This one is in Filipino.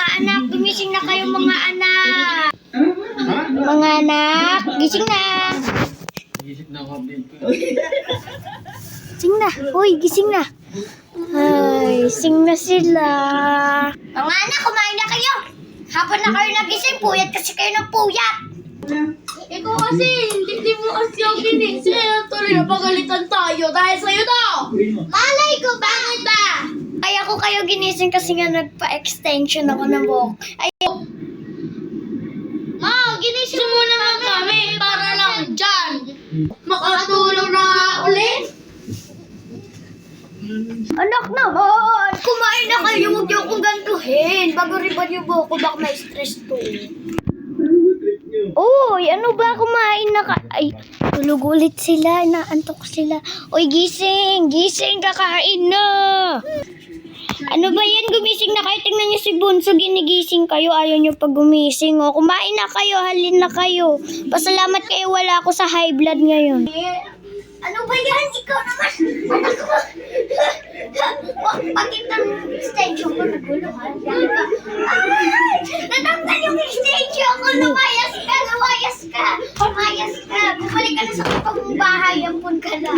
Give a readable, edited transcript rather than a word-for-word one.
Mga anak, gumising na kayo mga anak. Mga anak, gising na. Gising na ako, babe. Gising na. Uy, gising na. Ay, sing na sila. Mga anak, kumain na kayo. Habang na kayo nagising, puyat kasi kayo ng puyat. Ikaw kasi, hindi mo kasi ako ginising. Tuloy na pagalitan tayo dahil sa'yo daw. Malay ko, bakit ba? Kaya ko kayo ginising kasi nga nagpa-extension ako ng buhok. Ay, Ma, ginising mo naman kami para lang dyan. Makatulong na nga ulit. anak naman, kumain na kayo. Huwag niyo akong gantuhin. Bago riban yung buhok ko, baka may stress to. Uy, ano ba? Kumain na ka. Ay, tulog ulit sila. Inaantok sila. Uy, gising. Gising, kakain na. Ano ba yan? Gumising na kayo. Tingnan niyo si Bunso. Ginigising kayo. Ayaw niyo pag gumising. O, kumain na kayo. Halin na kayo. Pasalamat kayo. Wala ako sa high blood ngayon. Ano ba yan? Ikaw naman. Anak ko. Bakit ang extension ko nagulo? Ay! Natanggal yung extension ko. Lumayas ka. Lumayas ka. Lumayas ka. Bumalik ka na sa kapag bahay. Ampun ka na.